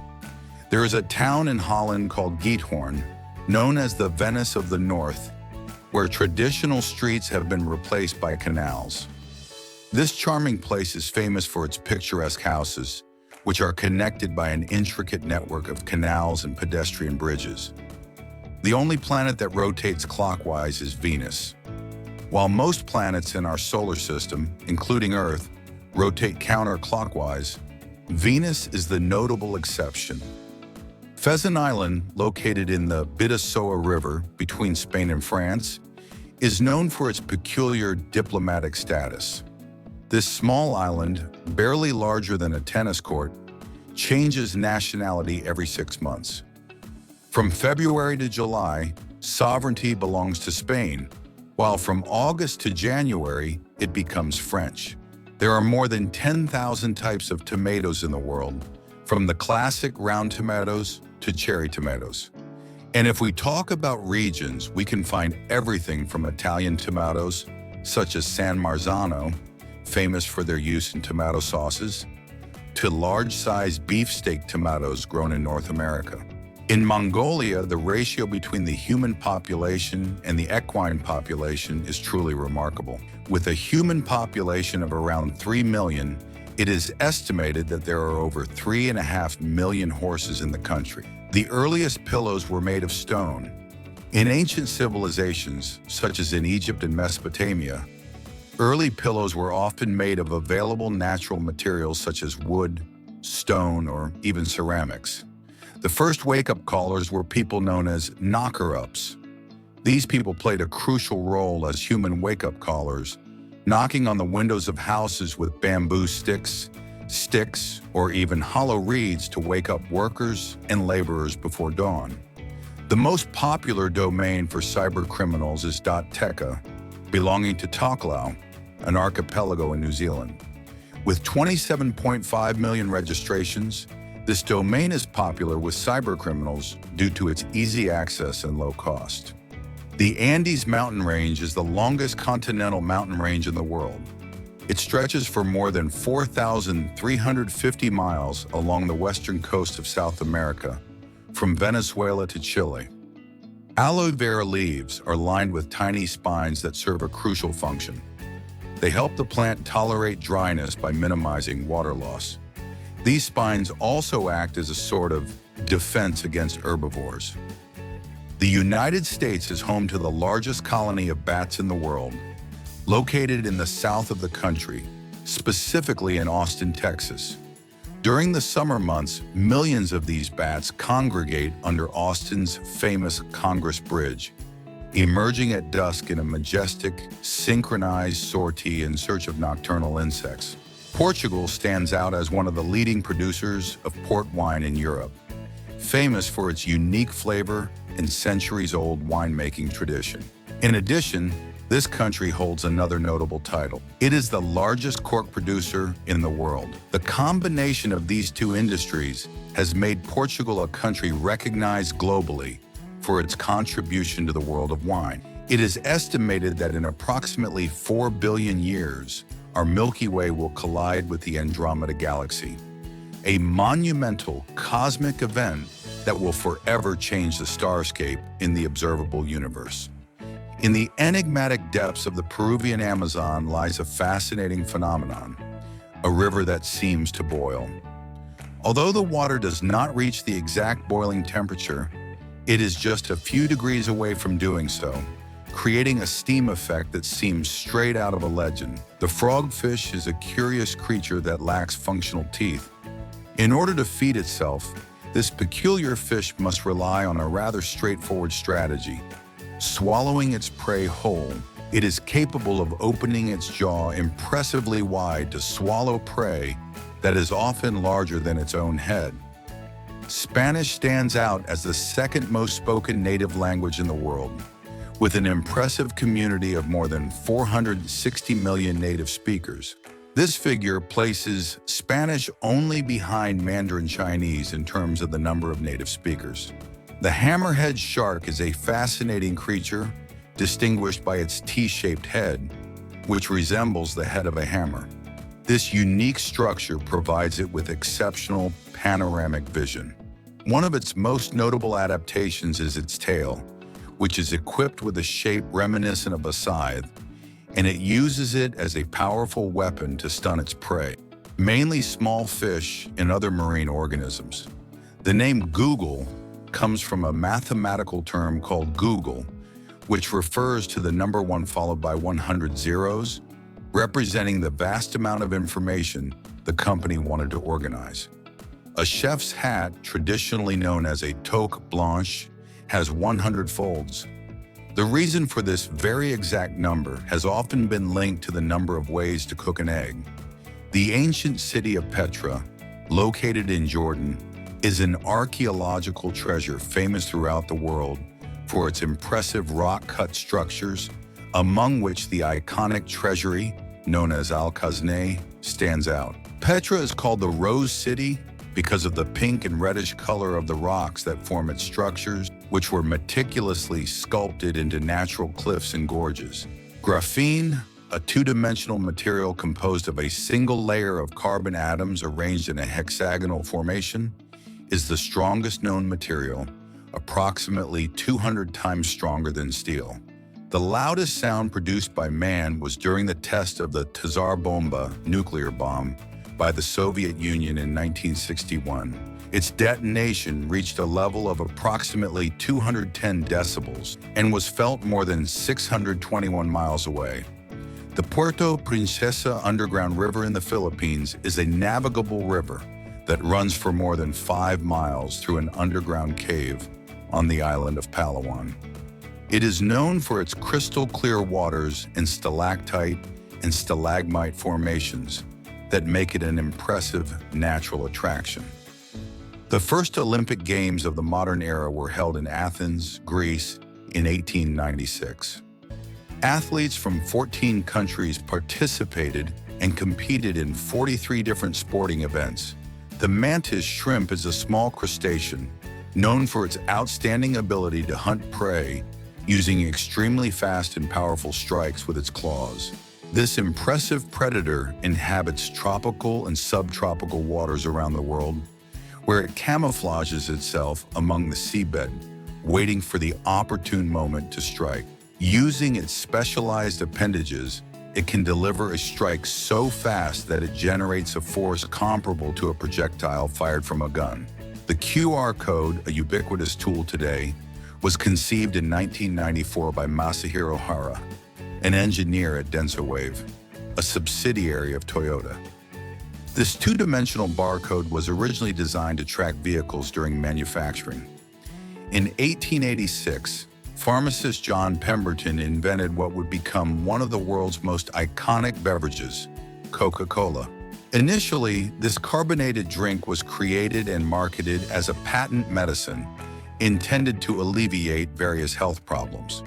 There is a town in Holland called Giethoorn, known as the Venice of the North, where traditional streets have been replaced by canals. This charming place is famous for its picturesque houses, which are connected by an intricate network of canals and pedestrian bridges. The only planet that rotates clockwise is Venus. While most planets in our solar system, including Earth, rotate counterclockwise, Venus is the notable exception. Pheasant Island, located in the Bidasoa River between Spain and France, is known for its peculiar diplomatic status. This small island, barely larger than a tennis court, changes nationality every 6 months. From February to July, sovereignty belongs to Spain, while from August to January, it becomes French. There are more than 10,000 types of tomatoes in the world, from the classic round tomatoes to cherry tomatoes. And if we talk about regions, we can find everything from Italian tomatoes, such as San Marzano, famous for their use in tomato sauces, to large-sized beefsteak tomatoes grown in North America. In Mongolia, the ratio between the human population and the equine population is truly remarkable. With a human population of around 3 million, it is estimated that there are over 3.5 million horses in the country. The earliest pillows were made of stone. In ancient civilizations, such as in Egypt and Mesopotamia, early pillows were often made of available natural materials such as wood, stone, or even ceramics. The first wake-up callers were people known as knocker-ups. These people played a crucial role as human wake-up callers, knocking on the windows of houses with bamboo sticks, or even hollow reeds to wake up workers and laborers before dawn. The most popular domain for cybercriminals is .techa, belonging to Tokelau, an archipelago in New Zealand. With 27.5 million registrations, this domain is popular with cybercriminals due to its easy access and low cost. The Andes mountain range is the longest continental mountain range in the world. It stretches for more than 4,350 miles along the western coast of South America, from Venezuela to Chile. Aloe vera leaves are lined with tiny spines that serve a crucial function. They help the plant tolerate dryness by minimizing water loss. These spines also act as a sort of defense against herbivores. The United States is home to the largest colony of bats in the world, located in the south of the country, specifically in Austin, Texas. During the summer months, millions of these bats congregate under Austin's famous Congress Bridge, emerging at dusk in a majestic, synchronized sortie in search of nocturnal insects. Portugal stands out as one of the leading producers of port wine in Europe, famous for its unique flavor and centuries-old winemaking tradition. In addition, this country holds another notable title. It is the largest cork producer in the world. The combination of these two industries has made Portugal a country recognized globally for its contribution to the world of wine. It is estimated that in approximately 4 billion years, our Milky Way will collide with the Andromeda Galaxy, a monumental cosmic event that will forever change the starscape in the observable universe. In the enigmatic depths of the Peruvian Amazon lies a fascinating phenomenon, a river that seems to boil. Although the water does not reach the exact boiling temperature, it is just a few degrees away from doing so, creating a steam effect that seems straight out of a legend. The frogfish is a curious creature that lacks functional teeth. In order to feed itself, this peculiar fish must rely on a rather straightforward strategy. Swallowing its prey whole, it is capable of opening its jaw impressively wide to swallow prey that is often larger than its own head. Spanish stands out as the second most spoken native language in the world, with an impressive community of more than 460 million native speakers. This figure places Spanish only behind Mandarin Chinese in terms of the number of native speakers. The hammerhead shark is a fascinating creature, distinguished by its T-shaped head, which resembles the head of a hammer. This unique structure provides it with exceptional panoramic vision. One of its most notable adaptations is its tail, which is equipped with a shape reminiscent of a scythe, and it uses it as a powerful weapon to stun its prey, mainly small fish and other marine organisms. The name Google comes from a mathematical term called Google, which refers to the number 1 followed by 100 zeros, representing the vast amount of information the company wanted to organize. A chef's hat, traditionally known as a toque blanche, has 100 folds. The reason for this very exact number has often been linked to the number of ways to cook an egg. The ancient city of Petra, located in Jordan, is an archaeological treasure famous throughout the world for its impressive rock-cut structures, among which the iconic treasury, known as Al-Khazneh, stands out. Petra is called the Rose City because of the pink and reddish color of the rocks that form its structures, which were meticulously sculpted into natural cliffs and gorges. Graphene, a two-dimensional material composed of a single layer of carbon atoms arranged in a hexagonal formation, is the strongest known material, approximately 200 times stronger than steel. The loudest sound produced by man was during the test of the Tsar Bomba nuclear bomb by the Soviet Union in 1961. Its detonation reached a level of approximately 210 decibels and was felt more than 621 miles away. The Puerto Princesa underground river in the Philippines is a navigable river that runs for more than 5 miles through an underground cave on the island of Palawan. It is known for its crystal clear waters and stalactite and stalagmite formations that make it an impressive natural attraction. The first Olympic Games of the modern era were held in Athens, Greece, in 1896. Athletes from 14 countries participated and competed in 43 different sporting events. The mantis shrimp is a small crustacean known for its outstanding ability to hunt prey using extremely fast and powerful strikes with its claws. This impressive predator inhabits tropical and subtropical waters around the world, where it camouflages itself among the seabed, waiting for the opportune moment to strike. Using its specialized appendages, It can deliver a strike so fast that it generates a force comparable to a projectile fired from a gun. The QR code, a ubiquitous tool today, was conceived in 1994 by Masahiro Hara, an engineer at DensoWave, a subsidiary of Toyota. This two-dimensional barcode was originally designed to track vehicles during manufacturing. In 1886, pharmacist John Pemberton invented what would become one of the world's most iconic beverages, Coca-Cola. Initially, this carbonated drink was created and marketed as a patent medicine intended to alleviate various health problems.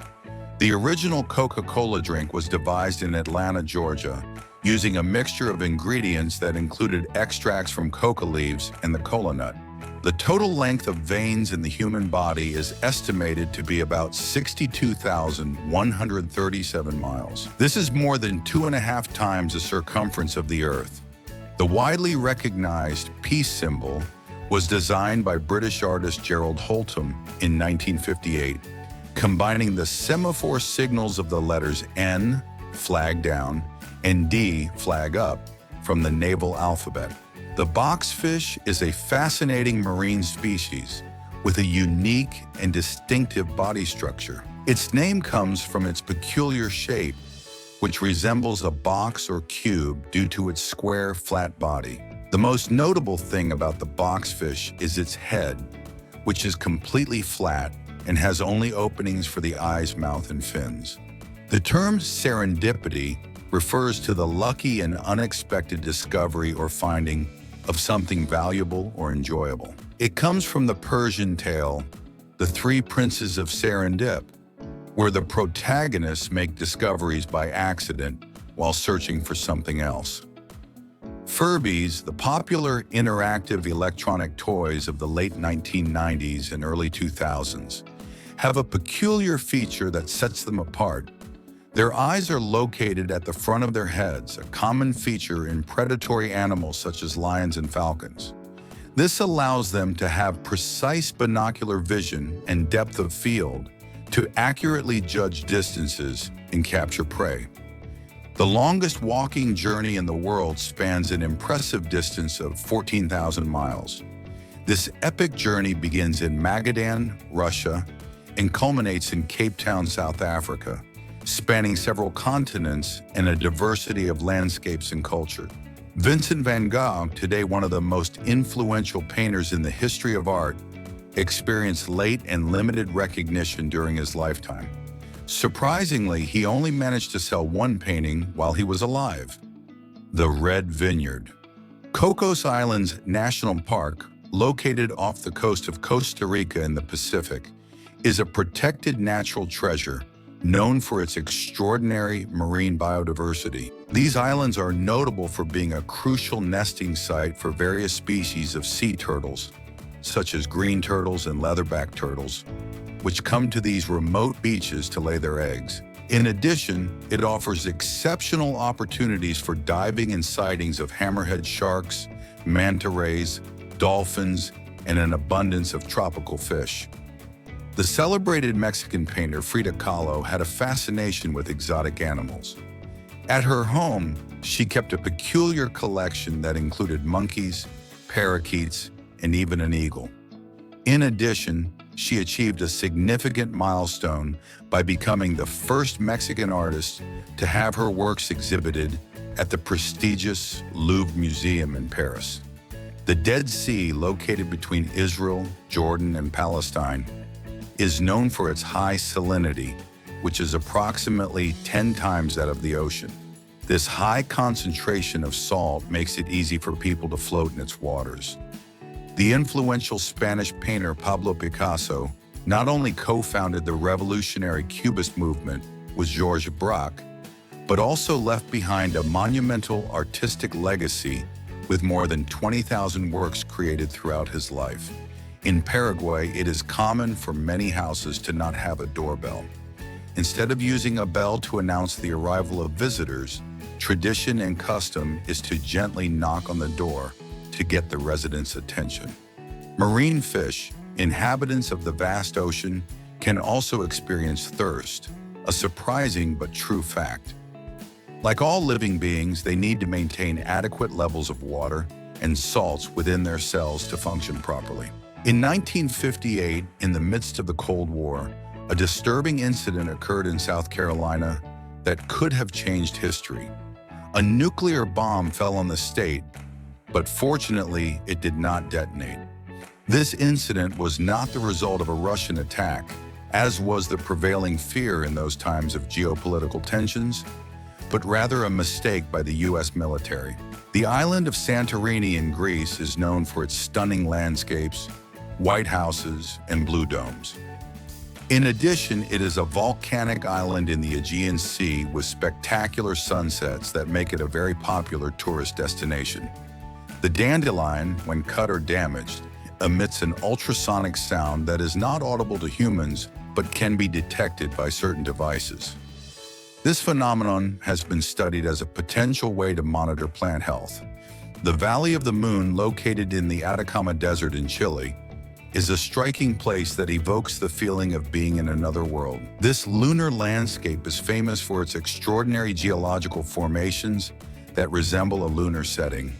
The original Coca-Cola drink was devised in Atlanta, Georgia, using a mixture of ingredients that included extracts from coca leaves and the cola nut. The total length of veins in the human body is estimated to be about 62,137 miles. This is more than 2.5 times the circumference of the Earth. The widely recognized peace symbol was designed by British artist Gerald Holtham in 1958, combining the semaphore signals of the letters N, flag down, and D, flag up, from the naval alphabet. The boxfish is a fascinating marine species with a unique and distinctive body structure. Its name comes from its peculiar shape, which resembles a box or cube due to its square, flat body. The most notable thing about the boxfish is its head, which is completely flat and has only openings for the eyes, mouth, and fins. The term serendipity refers to the lucky and unexpected discovery or finding of something valuable or enjoyable. It comes from the Persian tale, The Three Princes of Serendip, where the protagonists make discoveries by accident while searching for something else. Furbies, the popular interactive electronic toys of the late 1990s and early 2000s, have a peculiar feature that sets them apart. Their eyes are located at the front of their heads, a common feature in predatory animals such as lions and falcons. This allows them to have precise binocular vision and depth of field to accurately judge distances and capture prey. The longest walking journey in the world spans an impressive distance of 14,000 miles. This epic journey begins in Magadan, Russia, and culminates in Cape Town, South Africa, spanning several continents and a diversity of landscapes and culture. Vincent van Gogh, today one of the most influential painters in the history of art, experienced late and limited recognition during his lifetime. Surprisingly, he only managed to sell one painting while he was alive: The Red Vineyard. Cocos Islands National Park, located off the coast of Costa Rica in the Pacific, is a protected natural treasure known for its extraordinary marine biodiversity. These islands are notable for being a crucial nesting site for various species of sea turtles, such as green turtles and leatherback turtles, which come to these remote beaches to lay their eggs. In addition, it offers exceptional opportunities for diving and sightings of hammerhead sharks, manta rays, dolphins, and an abundance of tropical fish. The celebrated Mexican painter Frida Kahlo had a fascination with exotic animals. At her home, she kept a peculiar collection that included monkeys, parakeets, and even an eagle. In addition, she achieved a significant milestone by becoming the first Mexican artist to have her works exhibited at the prestigious Louvre Museum in Paris. The Dead Sea, located between Israel, Jordan, and Palestine, is known for its high salinity, which is approximately 10 times that of the ocean. This high concentration of salt makes it easy for people to float in its waters. The influential Spanish painter Pablo Picasso not only co-founded the revolutionary Cubist movement with Georges Braque, but also left behind a monumental artistic legacy with more than 20,000 works created throughout his life. In Paraguay, it is common for many houses to not have a doorbell. Instead of using a bell to announce the arrival of visitors, tradition and custom is to gently knock on the door to get the residents' attention. Marine fish, inhabitants of the vast ocean, can also experience thirst, a surprising but true fact. Like all living beings, they need to maintain adequate levels of water and salts within their cells to function properly. In 1958, in the midst of the Cold War, a disturbing incident occurred in South Carolina that could have changed history. A nuclear bomb fell on the state, but fortunately, it did not detonate. This incident was not the result of a Russian attack, as was the prevailing fear in those times of geopolitical tensions, but rather a mistake by the U.S. military. The island of Santorini in Greece is known for its stunning landscapes, white houses, and blue domes. In addition, it is a volcanic island in the Aegean Sea with spectacular sunsets that make it a very popular tourist destination. The dandelion, when cut or damaged, emits an ultrasonic sound that is not audible to humans but can be detected by certain devices. This phenomenon has been studied as a potential way to monitor plant health. The Valley of the Moon, located in the Atacama Desert in Chile, is a striking place that evokes the feeling of being in another world. This lunar landscape is famous for its extraordinary geological formations that resemble a lunar setting,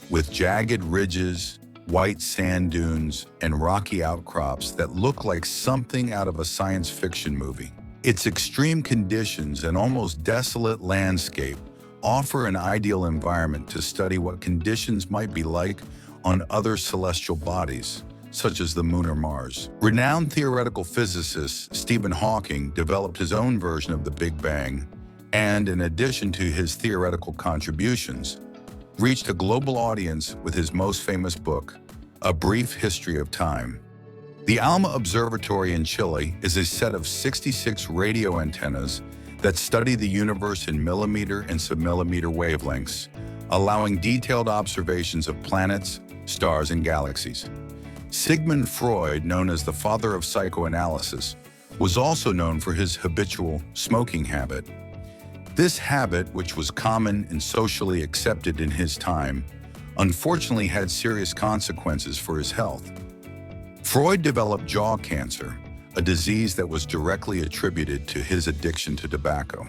with jagged ridges, white sand dunes, and rocky outcrops that look like something out of a science fiction movie. Its extreme conditions and almost desolate landscape offer an ideal environment to study what conditions might be like on other celestial bodies, such as the Moon or Mars. Renowned theoretical physicist Stephen Hawking developed his own version of the Big Bang, and in addition to his theoretical contributions, reached a global audience with his most famous book, A Brief History of Time. The ALMA Observatory in Chile is a set of 66 radio antennas that study the universe in millimeter and submillimeter wavelengths, allowing detailed observations of planets, stars, and galaxies. Sigmund Freud, known as the father of psychoanalysis, was also known for his habitual smoking habit. This habit, which was common and socially accepted in his time, unfortunately had serious consequences for his health. Freud developed jaw cancer, a disease that was directly attributed to his addiction to tobacco.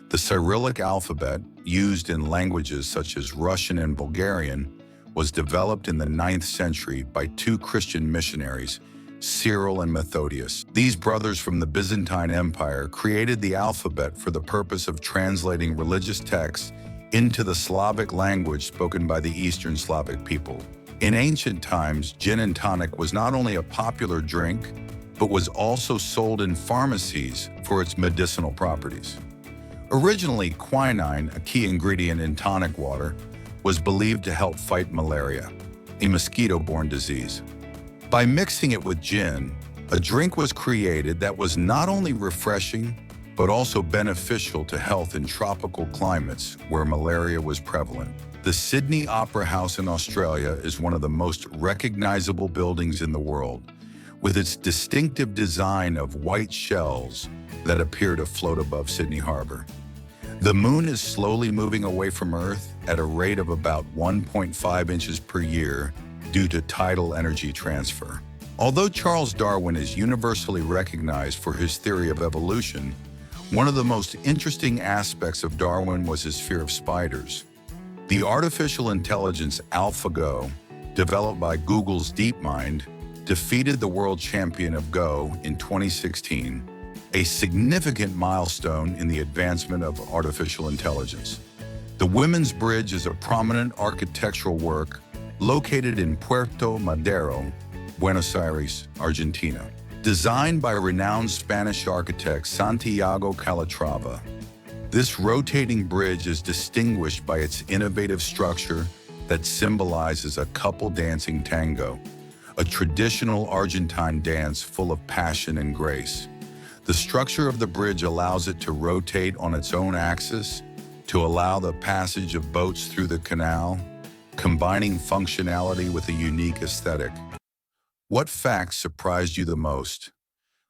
The Cyrillic alphabet, used in languages such as Russian and Bulgarian, was developed in the 9th century by two Christian missionaries, Cyril and Methodius. These brothers from the Byzantine Empire created the alphabet for the purpose of translating religious texts into the Slavic language spoken by the Eastern Slavic people. In ancient times, gin and tonic was not only a popular drink, but was also sold in pharmacies for its medicinal properties. Originally, quinine, a key ingredient in tonic water, was believed to help fight malaria, a mosquito-borne disease. By mixing it with gin, a drink was created that was not only refreshing, but also beneficial to health in tropical climates where malaria was prevalent. The Sydney Opera House in Australia is one of the most recognizable buildings in the world, with its distinctive design of white shells that appear to float above Sydney Harbour. The moon is slowly moving away from Earth at a rate of about 1.5 inches per year due to tidal energy transfer. Although Charles Darwin is universally recognized for his theory of evolution, one of the most interesting aspects of Darwin was his fear of spiders. The artificial intelligence AlphaGo, developed by Google's DeepMind, defeated the world champion of Go in 2016, a significant milestone in the advancement of artificial intelligence. The Women's Bridge is a prominent architectural work located in Puerto Madero, Buenos Aires, Argentina. Designed by renowned Spanish architect Santiago Calatrava, this rotating bridge is distinguished by its innovative structure that symbolizes a couple dancing tango, a traditional Argentine dance full of passion and grace. The structure of the bridge allows it to rotate on its own axis to allow the passage of boats through the canal, combining functionality with a unique aesthetic. What facts surprised you the most?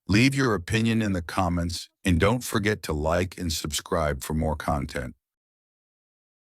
Leave your opinion in the comments and don't forget to like and subscribe for more content.